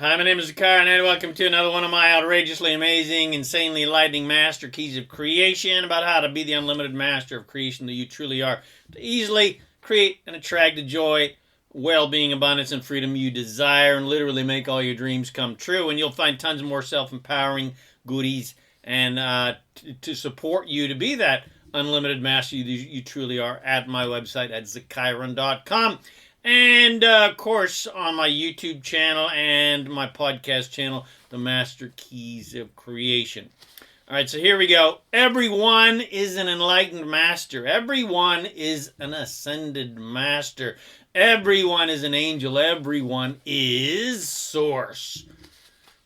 Hi, my name is ZaKaiRan, and welcome to another one of my outrageously amazing, insanely enlightening master keys of creation about how to be the unlimited master of creation that you truly are, to easily create and attract the joy, well-being, abundance, and freedom you desire, and literally make all your dreams come true. And you'll find tons more self-empowering goodies and to support you to be that unlimited master you truly are at my website at ZaKaiRan.com. And, of course, on my YouTube channel and my podcast channel, The Master Keys of Creation. All right, so here we go. Everyone is an enlightened master. Everyone is an ascended master. Everyone is an angel. Everyone is source.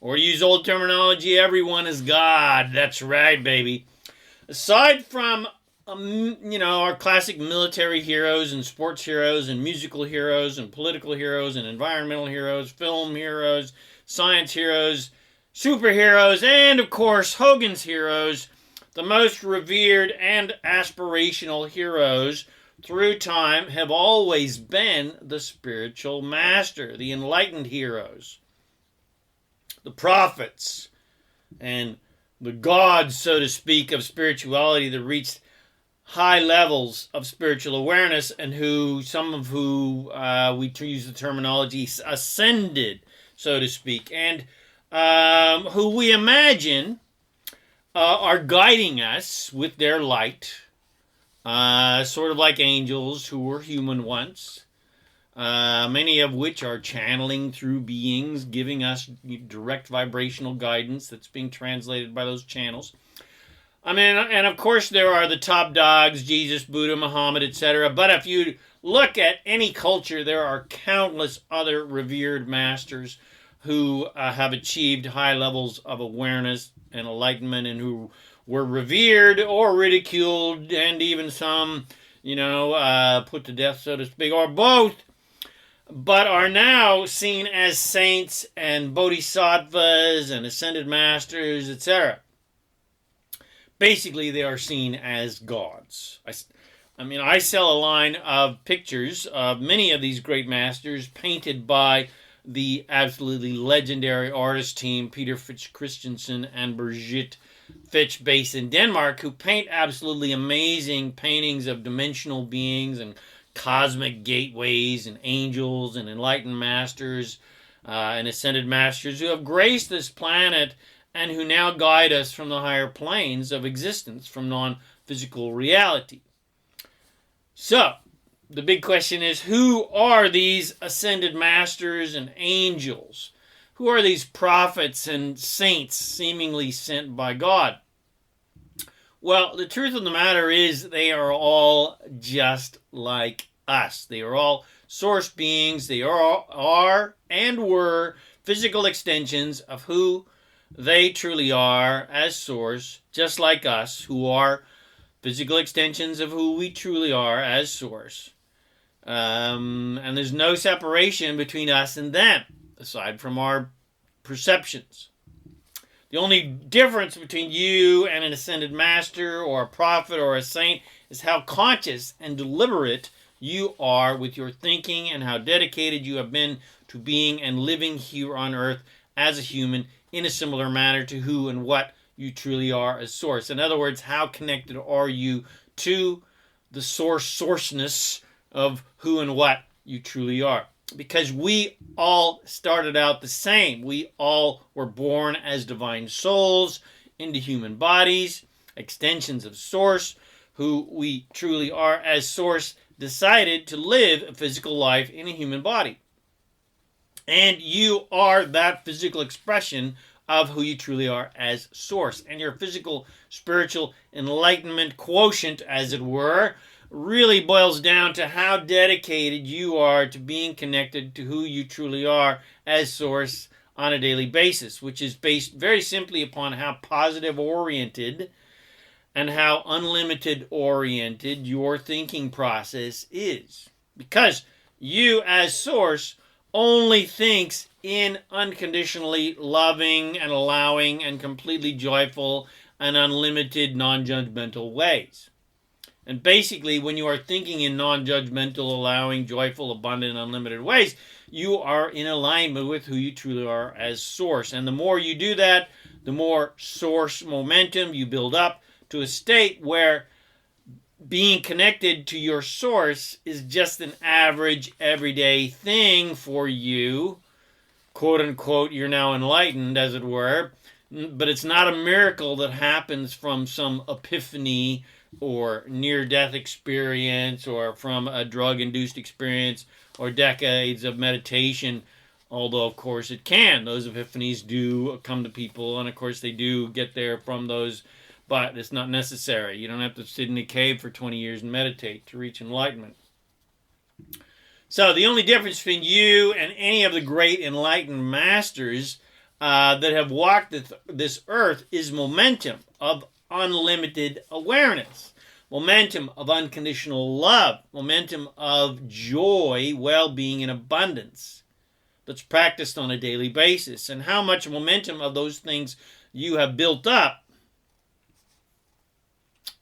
Or to use old terminology, everyone is God. That's right, baby. Aside from our classic military heroes and sports heroes and musical heroes and political heroes and environmental heroes, film heroes, science heroes, superheroes, and, of course, Hogan's heroes, the most revered and aspirational heroes through time have always been the spiritual master, the enlightened heroes, the prophets, and the gods, so to speak, of spirituality that reached high levels of spiritual awareness, and some of who we use the terminology ascended, so to speak, and who we imagine are guiding us with their light, sort of like angels who were human once, many of which are channeling through beings, giving us direct vibrational guidance that's being translated by those channels. And of course there are the top dogs, Jesus, Buddha, Muhammad, etc. But if you look at any culture, there are countless other revered masters who have achieved high levels of awareness and enlightenment, and who were revered or ridiculed, and even some, put to death, so to speak, or both, but are now seen as saints and bodhisattvas and ascended masters, etc. Basically, they are seen as gods. I sell a line of pictures of many of these great masters painted by the absolutely legendary artist team, Peter Fitch Christensen and Brigitte Fitch, based in Denmark, who paint absolutely amazing paintings of dimensional beings and cosmic gateways and angels and enlightened masters and ascended masters who have graced this planet and who now guide us from the higher planes of existence, from non-physical reality. So, the big question is, who are these ascended masters and angels? Who are these prophets and saints seemingly sent by God? Well, the truth of the matter is they are all just like us. They are all source beings. They are and were physical extensions of who they truly are as source, just like us, who are physical extensions of who we truly are as source. And there's no separation between us and them, aside from our perceptions. The only difference between you and an ascended master or a prophet or a saint is how conscious and deliberate you are with your thinking, and how dedicated you have been to being and living here on earth as a human in a similar manner to who and what you truly are as source. In other words, how connected are you to the sourceness of who and what you truly are? Because we all started out the same. We all were born as divine souls into human bodies, extensions of source, who we truly are as source, decided to live a physical life in a human body. And you are that physical expression of who you truly are as source. And your physical, spiritual enlightenment quotient, as it were, really boils down to how dedicated you are to being connected to who you truly are as source on a daily basis, which is based very simply upon how positive-oriented and how unlimited-oriented your thinking process is. Because you as source only thinks in unconditionally loving and allowing and completely joyful and unlimited non-judgmental ways. And basically, when you are thinking in non-judgmental, allowing, joyful, abundant, unlimited ways, you are in alignment with who you truly are as source. And the more you do that, the more source momentum you build up to a state where being connected to your source is just an average, everyday thing for you. Quote unquote, you're now enlightened, as it were. But it's not a miracle that happens from some epiphany or near-death experience or from a drug-induced experience or decades of meditation, although, of course, it can. Those epiphanies do come to people, and, of course, they do get there from those, but it's not necessary. You don't have to sit in a cave for 20 years and meditate to reach enlightenment. So the only difference between you and any of the great enlightened masters that have walked this earth is momentum of unlimited awareness, momentum of unconditional love, momentum of joy, well-being, and abundance that's practiced on a daily basis. And how much momentum of those things you have built up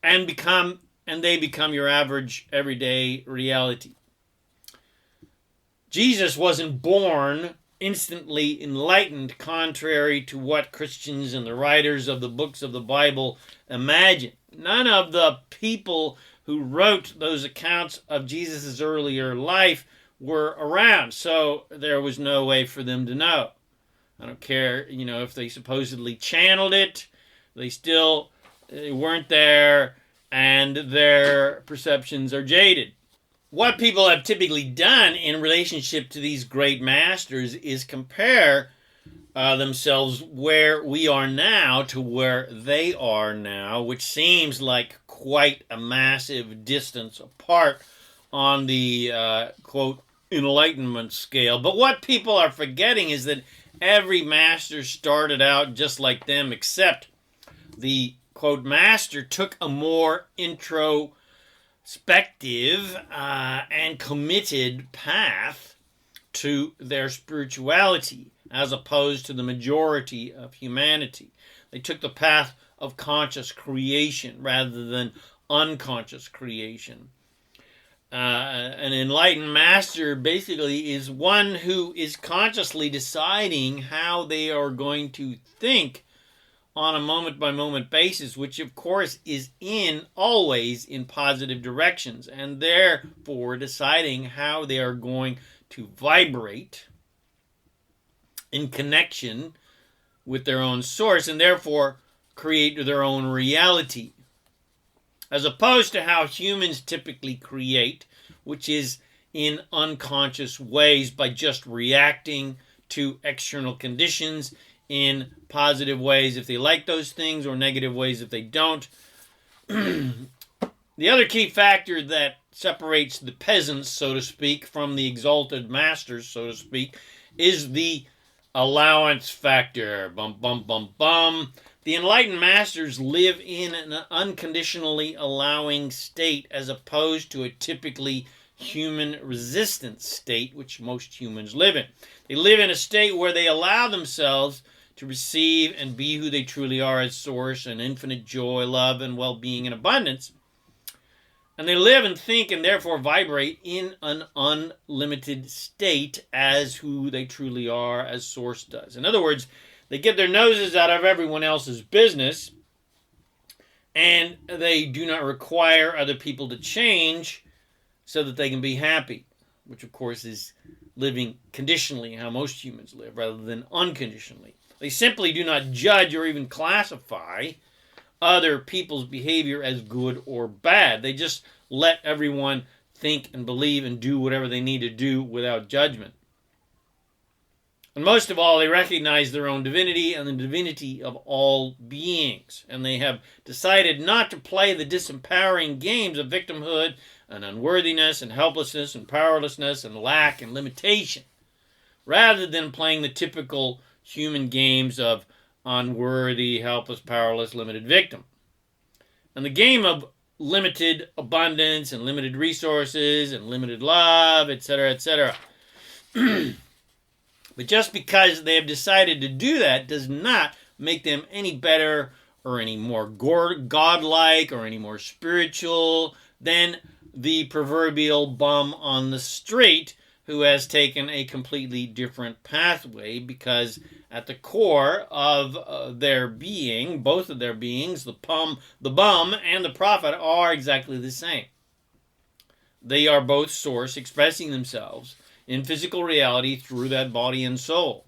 and they become your average everyday reality. Jesus wasn't born instantly enlightened, contrary to what Christians and the writers of the books of the Bible imagine. None of the people who wrote those accounts of Jesus' earlier life were around, so there was no way for them to know. I don't care, if they supposedly channeled it, they still weren't there, and their perceptions are jaded. What people have typically done in relationship to these great masters is compare themselves where we are now to where they are now, which seems like quite a massive distance apart on the, quote, enlightenment scale. But what people are forgetting is that every master started out just like them, except the, quote, master took a more introspective and committed path to their spirituality, as opposed to the majority of humanity. They took the path of conscious creation rather than unconscious creation. An enlightened master basically is one who is consciously deciding how they are going to think on a moment-by-moment basis, which of course is always in positive directions, and therefore deciding how they are going to vibrate in connection with their own source, and therefore create their own reality. As opposed to how humans typically create, which is in unconscious ways by just reacting to external conditions in positive ways if they like those things, or negative ways if they don't. The other key factor that separates the peasants, so to speak, from the exalted masters, so to speak, is the allowance factor. Bum, bum, bum, bum. The enlightened masters live in an unconditionally allowing state as opposed to a typically human resistant state, which most humans live in. They live in a state where they allow themselves to receive and be who they truly are as source and infinite joy, love, and well-being and abundance. And they live and think and therefore vibrate in an unlimited state as who they truly are as source does. In other words, they get their noses out of everyone else's business, and they do not require other people to change so that they can be happy, which of course is living conditionally, how most humans live, rather than unconditionally. They simply do not judge or even classify other people's behavior as good or bad. They just let everyone think and believe and do whatever they need to do without judgment. And most of all, they recognize their own divinity and the divinity of all beings. And they have decided not to play the disempowering games of victimhood and unworthiness and helplessness and powerlessness and lack and limitation, rather than playing the typical human games of unworthy, helpless, powerless, limited victim. And the game of limited abundance and limited resources and limited love, etc., etc. But just because they have decided to do that does not make them any better or any more godlike or any more spiritual than the proverbial bum on the street who has taken a completely different pathway, because at the core of their being, both of their beings, the bum and the prophet, are exactly the same. They are both source expressing themselves in physical reality through that body and soul.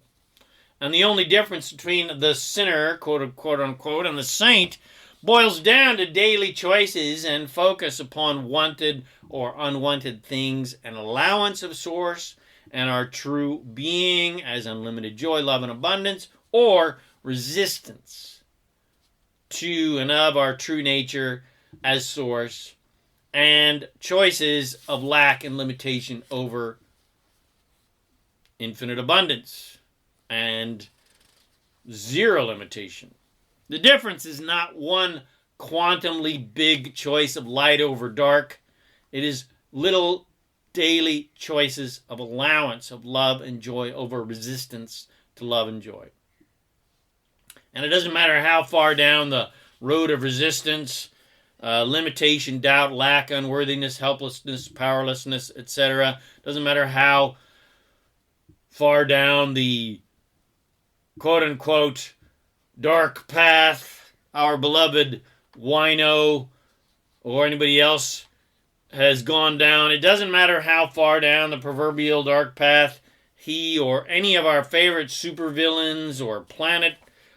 And the only difference between the sinner, quote unquote, and the saint boils down to daily choices and focus upon wanted or unwanted things, and allowance of source and our true being as unlimited joy, love, and abundance, or resistance to and of our true nature as source, and choices of lack and limitation over infinite abundance and zero limitation. The difference is not one quantumly big choice of light over dark. It is little daily choices of allowance of love and joy over resistance to love and joy. And it doesn't matter how far down the road of resistance, limitation, doubt, lack, unworthiness, helplessness, powerlessness, etc. Doesn't matter how far down the quote-unquote dark path our beloved wino or anybody else has gone down. It doesn't matter how far down the proverbial dark path he or any of our favorite supervillains or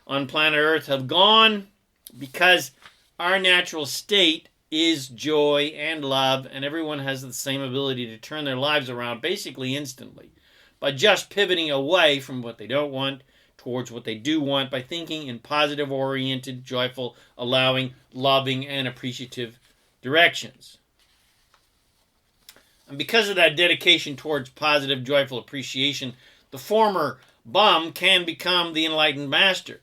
on planet Earth have gone, because our natural state is joy and love, and everyone has the same ability to turn their lives around basically instantly by just pivoting away from what they don't want towards what they do want, by thinking in positive, oriented, joyful, allowing, loving, and appreciative directions. And because of that dedication towards positive, joyful appreciation, the former bum can become the enlightened master.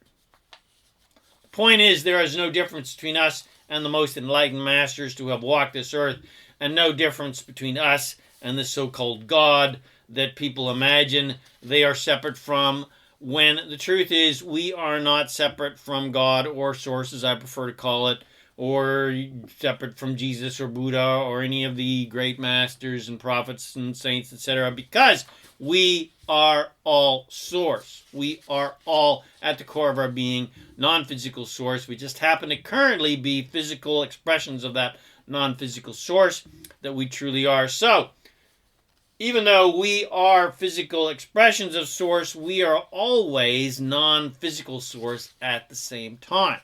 The point is, there is no difference between us and the most enlightened masters who have walked this earth, and no difference between us and the so-called God that people imagine they are separate from, when the truth is we are not separate from God or source, as I prefer to call it, or separate from Jesus or Buddha or any of the great masters and prophets and saints, etc., because we are all source. We are all, at the core of our being, non-physical source. We just happen to currently be physical expressions of that non-physical source that we truly are. So, even though we are physical expressions of source, we are always non-physical source at the same time.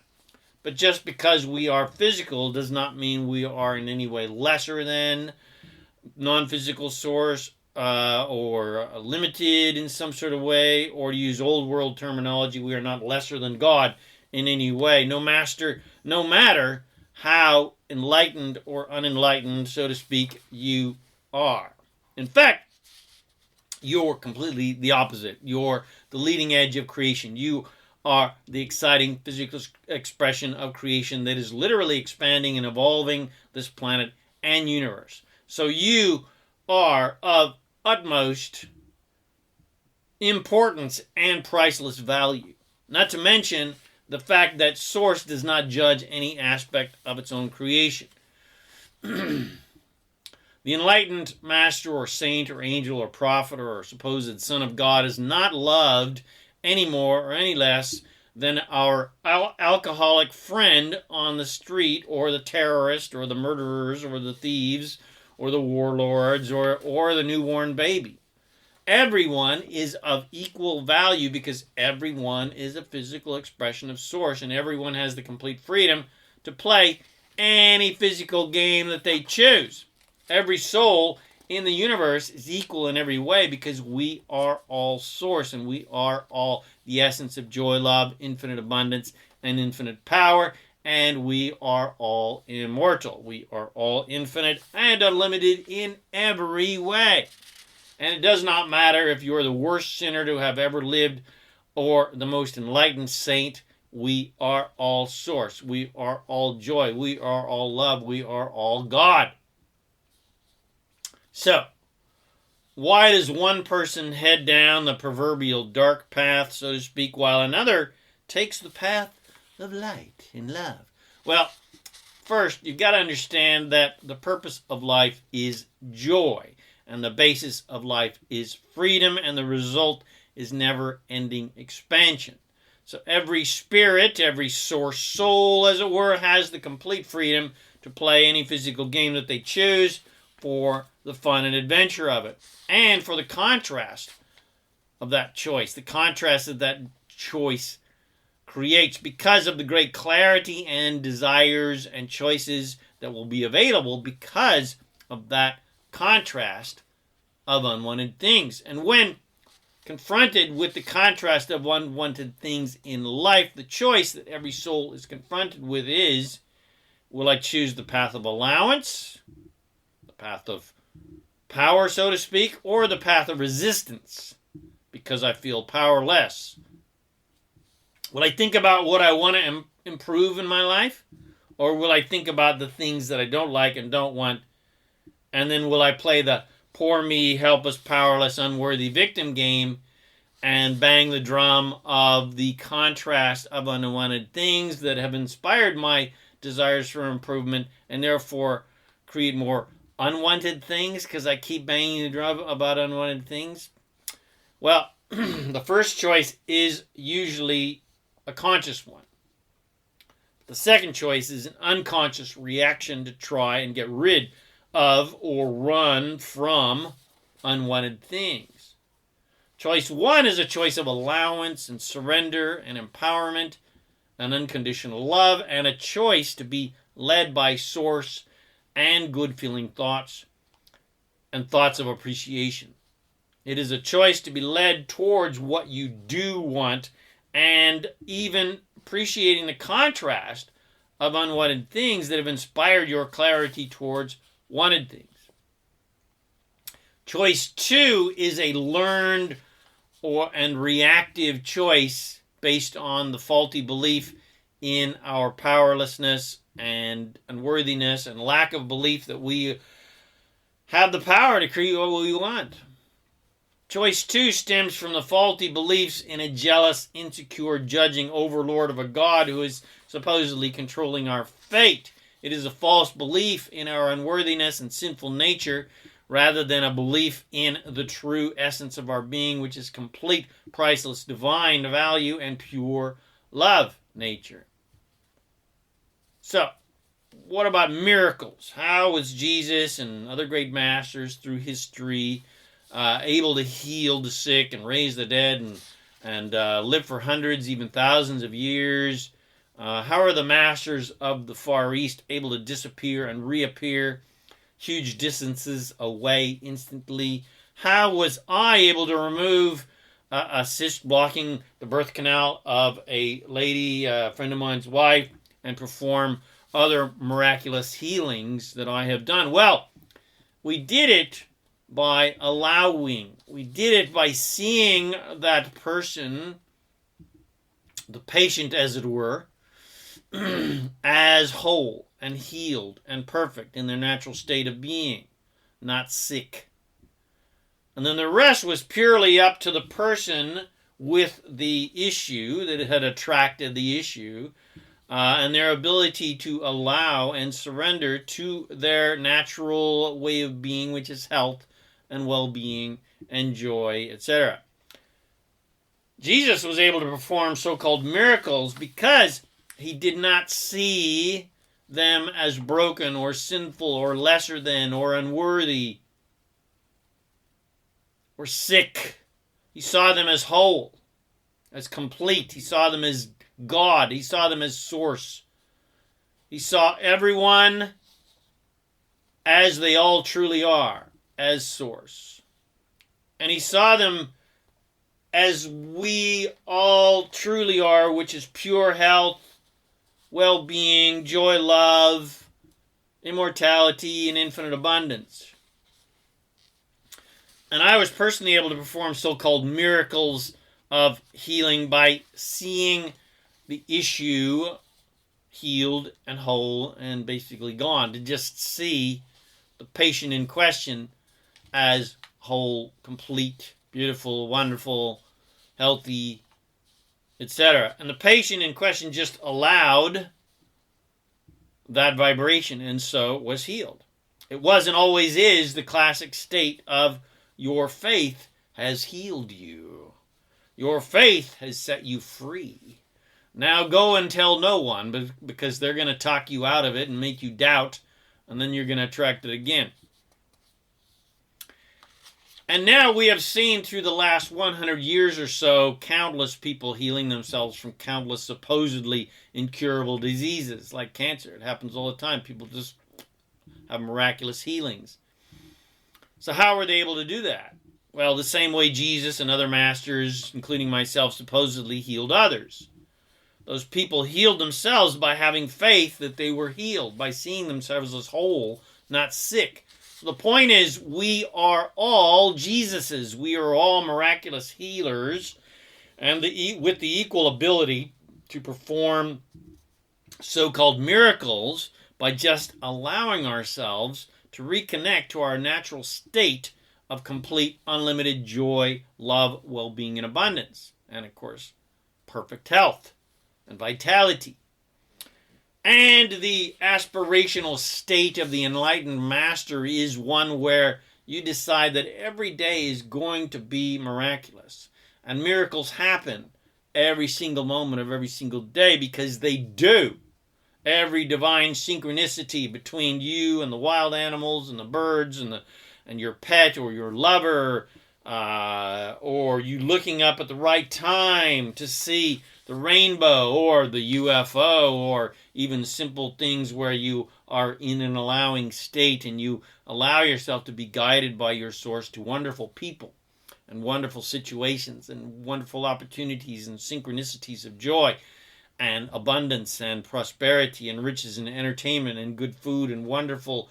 But just because we are physical does not mean we are in any way lesser than non-physical source or limited in some sort of way, or to use old world terminology, we are not lesser than God in any way. No matter how enlightened or unenlightened, so to speak, you are. In fact, you're completely the opposite. You're the leading edge of creation. You are the exciting physical expression of creation that is literally expanding and evolving this planet and universe. So you are of utmost importance and priceless value. Not to mention the fact that Source does not judge any aspect of its own creation. The enlightened master or saint or angel or prophet or supposed son of God is not loved any more or any less than our alcoholic friend on the street, or the terrorist, or the murderers, or the thieves, or the warlords, or the newborn baby. Everyone is of equal value because everyone is a physical expression of Source, and everyone has the complete freedom to play any physical game that they choose. Every soul in the universe is equal in every way because we are all Source, and we are all the essence of joy, love, infinite abundance, and infinite power, and we are all immortal. We are all infinite and unlimited in every way. And it does not matter if you're the worst sinner to have ever lived or the most enlightened saint. We are all Source. We are all joy. We are all love. We are all God. So, why does one person head down the proverbial dark path, so to speak, while another takes the path of light and love? Well, first, you've got to understand that the purpose of life is joy, and the basis of life is freedom, and the result is never-ending expansion. So every spirit, every source soul, as it were, has the complete freedom to play any physical game that they choose for the fun and adventure of it, and for the contrast of that choice, the contrast that that choice creates because of the great clarity and desires and choices that will be available because of that contrast of unwanted things. And when confronted with the contrast of unwanted things in life, the choice that every soul is confronted with is, will I choose the path of allowance, the path of power, so to speak, or the path of resistance because I feel powerless? Will I think about what I want to improve in my life? Or will I think about the things that I don't like and don't want? And then will I play the poor me, helpless, powerless, unworthy victim game and bang the drum of the contrast of unwanted things that have inspired my desires for improvement and therefore create more unwanted things because I keep banging the drum about unwanted things? Well, the first choice is usually a conscious one. The second choice is an unconscious reaction to try and get rid of or run from unwanted things. Choice one is a choice of allowance and surrender and empowerment and unconditional love, and a choice to be led by source and good-feeling thoughts and thoughts of appreciation. It is a choice to be led towards what you do want and even appreciating the contrast of unwanted things that have inspired your clarity towards wanted things. Choice two is a learned and reactive choice based on the faulty belief in our powerlessness and unworthiness and lack of belief that we have the power to create what we want. Choice two stems from the faulty beliefs in a jealous, insecure, judging overlord of a God who is supposedly controlling our fate. It is a false belief in our unworthiness and sinful nature rather than a belief in the true essence of our being, which is complete, priceless, divine value and pure love nature. So, what about miracles? How was Jesus and other great masters through history able to heal the sick and raise the dead and live for hundreds, even thousands of years? How are the masters of the Far East able to disappear and reappear huge distances away instantly? How was I able to remove a cyst blocking the birth canal of a lady, a friend of mine's wife, and perform other miraculous healings that I have done? Well, we did it by allowing. We did it by seeing that person, the patient as it were, as whole and healed and perfect in their natural state of being, not sick. And then the rest was purely up to the person with the issue that had attracted the issue and their ability to allow and surrender to their natural way of being, which is health and well-being and joy, etc. Jesus was able to perform so-called miracles because he did not see them as broken or sinful or lesser than or unworthy or sick. He saw them as whole, as complete. He saw them as God. He saw them as source. He saw everyone as they all truly are, as source. And he saw them as we all truly are, which is pure health, well-being, joy, love, immortality, and infinite abundance. And I was personally able to perform so-called miracles of healing by seeing the issue healed and whole and basically gone, to just see the patient in question as whole, complete, beautiful, wonderful, healthy, etc. And the patient in question just allowed that vibration and so was healed. It was and always is the classic state of your faith has healed you. Your faith has set you free. Now go and tell no one, because they're going to talk you out of it and make you doubt, and then you're going to attract it again. And now we have seen through the last 100 years or so countless people healing themselves from countless supposedly incurable diseases like cancer. It happens all the time. People just have miraculous healings. So how were they able to do that? Well, the same way Jesus and other masters, including myself, supposedly healed others. Those people healed themselves by having faith that they were healed, by seeing themselves as whole, not sick. So the point is, we are all Jesuses. We are all miraculous healers, and with the equal ability to perform so-called miracles by just allowing ourselves to reconnect to our natural state of complete, unlimited joy, love, well-being, and abundance. And, of course, perfect health and vitality. And the aspirational state of the enlightened master is one where you decide that every day is going to be miraculous. And miracles happen every single moment of every single day, because they do. Every divine synchronicity between you and the wild animals and the birds and your pet or your lover, or you looking up at the right time to see the rainbow or the UFO, or even simple things where you are in an allowing state and you allow yourself to be guided by your source to wonderful people and wonderful situations and wonderful opportunities and synchronicities of joy and abundance and prosperity and riches and entertainment and good food and wonderful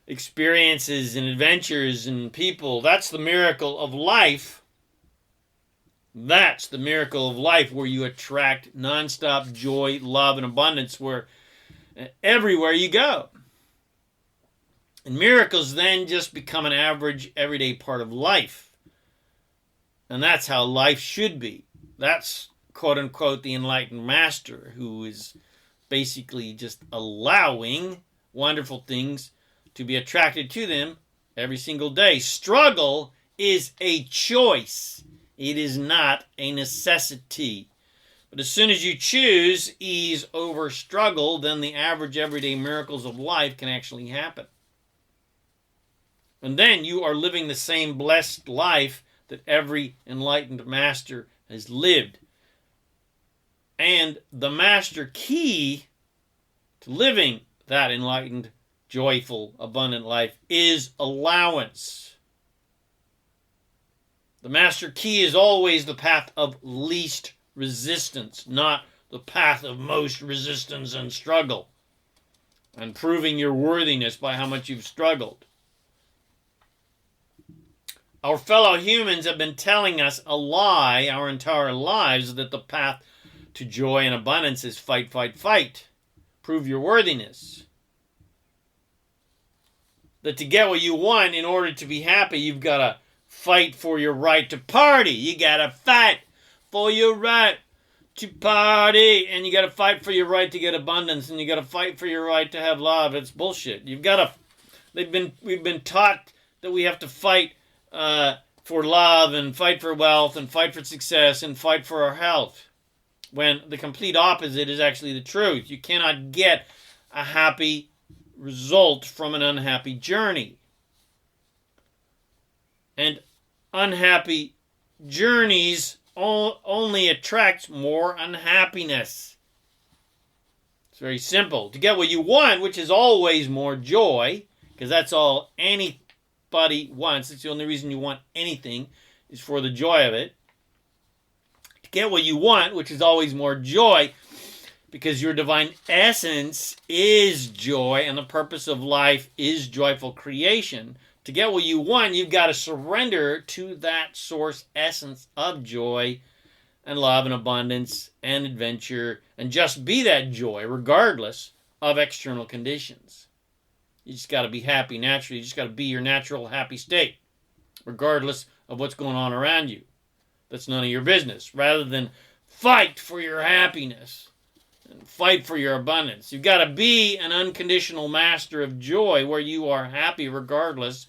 experiences and adventures and people. That's the miracle of life. That's the miracle of life, where you attract nonstop joy, love, and abundance where everywhere you go. And miracles then just become an average, everyday part of life. And that's how life should be. That's, quote-unquote, the enlightened master, who is basically just allowing wonderful things to be attracted to them every single day. Struggle is a choice. It is not a necessity. But as soon as you choose ease over struggle, then the average everyday miracles of life can actually happen. And then you are living the same blessed life that every enlightened master has lived. And the master key to living that enlightened, joyful, abundant life is allowance. The master key is always the path of least resistance, not the path of most resistance and struggle, and proving your worthiness by how much you've struggled. Our fellow humans have been telling us a lie our entire lives, that the path to joy and abundance is fight, fight, fight. Prove your worthiness. That to get what you want, in order to be happy, you've got to fight for your right to party. You got to fight for your right to party. And you got to fight for your right to get abundance. And you got to fight for your right to have love. It's bullshit. You've got to... We've been taught that we have to fight for love and fight for wealth and fight for success and fight for our health, when the complete opposite is actually the truth. You cannot get a happy result from an unhappy journey. And unhappy journeys only attract more unhappiness. It's very simple. To get what you want, which is always more joy, because that's all anybody wants. It's the only reason you want anything, is for the joy of it. To get what you want, which is always more joy, because your divine essence is joy and the purpose of life is joyful creation. To get what you want, you've got to surrender to that source essence of joy and love and abundance and adventure, and just be that joy regardless of external conditions. You just got to be happy naturally. You just got to be your natural happy state regardless of what's going on around you. That's none of your business. Rather than fight for your happiness and fight for your abundance. You've got to be an unconditional master of joy where you are happy regardless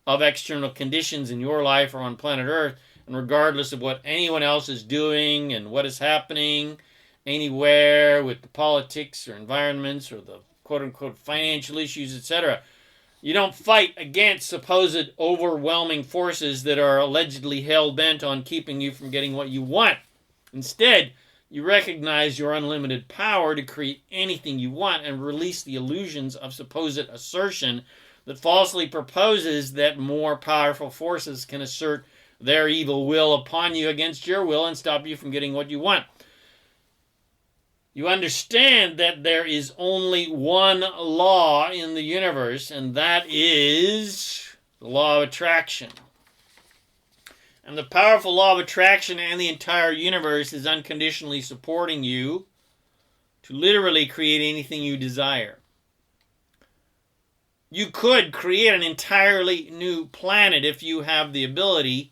of external conditions in your life or on planet Earth, and regardless of what anyone else is doing and what is happening anywhere with the politics or environments or the quote-unquote financial issues, etc. You don't fight against supposed overwhelming forces that are allegedly hell-bent on keeping you from getting what you want. Instead, you recognize your unlimited power to create anything you want and release the illusions of supposed assertion that falsely proposes that more powerful forces can assert their evil will upon you against your will and stop you from getting what you want. You understand that there is only one law in the universe, and that is the law of attraction. And the powerful law of attraction and the entire universe is unconditionally supporting you to literally create anything you desire. You could create an entirely new planet if you have the ability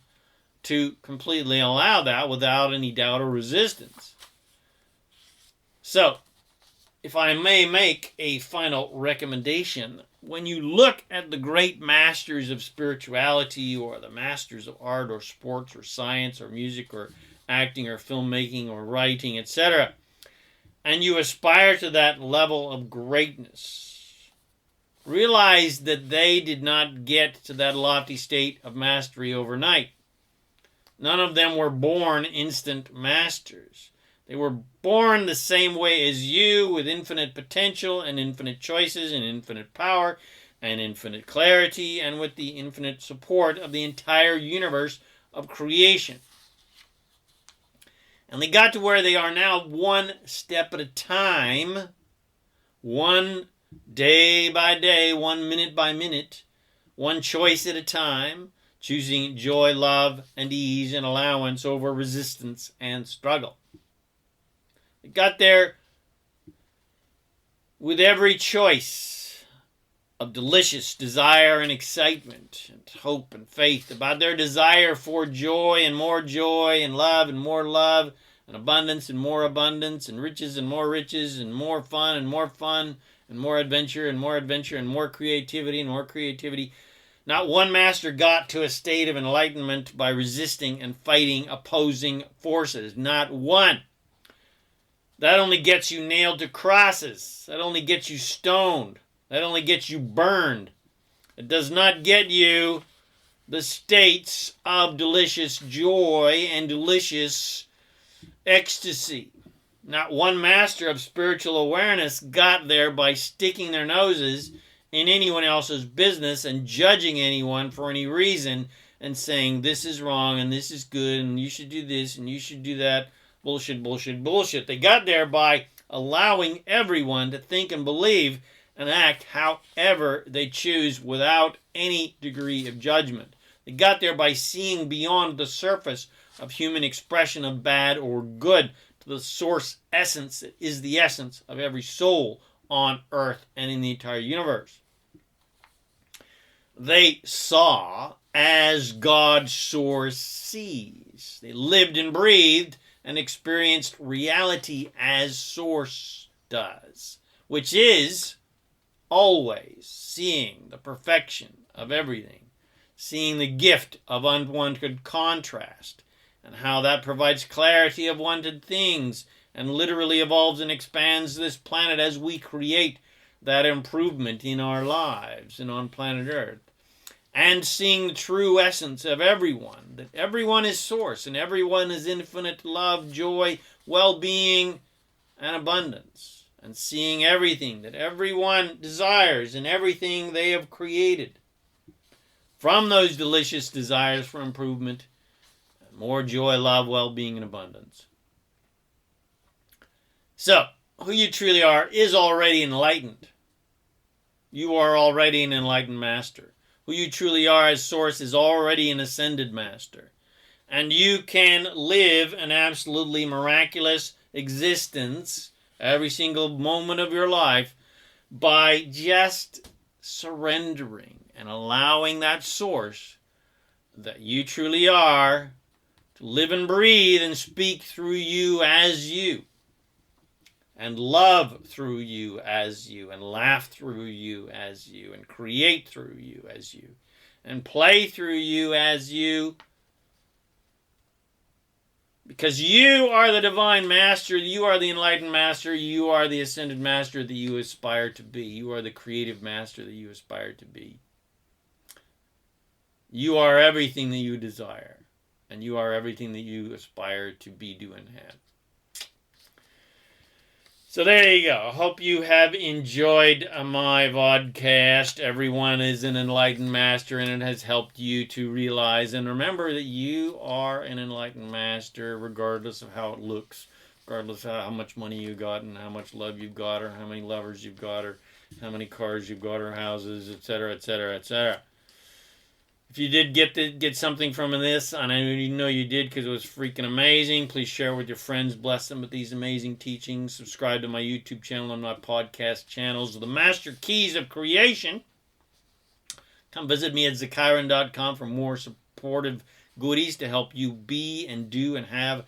to completely allow that without any doubt or resistance. So, if I may make a final recommendation, when you look at the great masters of spirituality or the masters of art or sports or science or music or acting or filmmaking or writing, etc., and you aspire to that level of greatness, realize that they did not get to that lofty state of mastery overnight. None of them were born instant masters. They were born the same way as you, with infinite potential and infinite choices and infinite power and infinite clarity, and with the infinite support of the entire universe of creation. And they got to where they are now one step at a time, one day by day, 1 minute by minute, one choice at a time, choosing joy, love, and ease and allowance over resistance and struggle. They got there with every choice of delicious desire and excitement and hope and faith about their desire for joy and love and more love and abundance and more abundance and riches and more riches and more fun and more fun and more adventure and more adventure and more creativity and more creativity. Not one master got to a state of enlightenment by resisting and fighting opposing forces. Not one. That only gets you nailed to crosses. That only gets you stoned. That only gets you burned. It does not get you the states of delicious joy and delicious ecstasy. Not one master of spiritual awareness got there by sticking their noses in anyone else's business and judging anyone for any reason and saying this is wrong and this is good and you should do this and you should do that. Bullshit, bullshit, bullshit. They got there by allowing everyone to think and believe and act however they choose without any degree of judgment. They got there by seeing beyond the surface of human expression of bad or good to the source essence that is the essence of every soul on earth and in the entire universe. They saw as God's source sees. They lived and breathed and experienced reality as source does, which is always seeing the perfection of everything, seeing the gift of unwanted contrast, and how that provides clarity of wanted things, and literally evolves and expands this planet as we create that improvement in our lives and on planet Earth. And seeing the true essence of everyone, that everyone is source, and everyone is infinite love, joy, well-being, and abundance. And seeing everything that everyone desires and everything they have created. From those delicious desires for improvement, and more joy, love, well-being, and abundance. So, who you truly are is already enlightened. You are already an enlightened master. Who you truly are as source is already an ascended master. And you can live an absolutely miraculous existence every single moment of your life by just surrendering and allowing that source that you truly are to live and breathe and speak through you as you. and love through you as you, and laugh through you as you, and create through you as you, and play through you as you. Because you are the divine master, you are the enlightened master, you are the ascended master that you aspire to be. You are the creative master that you aspire to be. You are everything that you desire. And you are everything that you aspire to be, do, and have. So there you go. I hope you have enjoyed my vodcast. Everyone is an enlightened master, and it has helped you to realize and remember that you are an enlightened master, regardless of how it looks, regardless of how much money you got, and how much love you've got, or how many lovers you've got, or how many cars you've got, or houses, etc., etc., etc. If you did get something from this, and I know you did because it was freaking amazing, please share with your friends, bless them with these amazing teachings. Subscribe to my YouTube channel and my podcast channels, The Master Keys of Creation. Come visit me at ZaKaiRan.com for more supportive goodies to help you be and do and have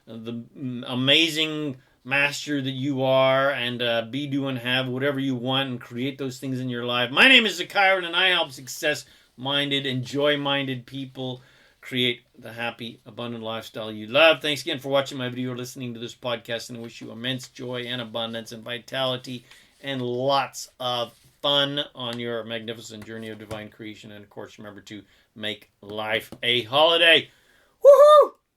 the amazing master that you are, and be, do, and have whatever you want and create those things in your life. My name is ZaKaiRan, and I help success-minded and joy-minded people create the happy, abundant lifestyle you love. Thanks again for watching my video or listening to this podcast, and I wish you immense joy and abundance and vitality and lots of fun on your magnificent journey of divine creation. And, of course, remember to make life a holiday. Woohoo!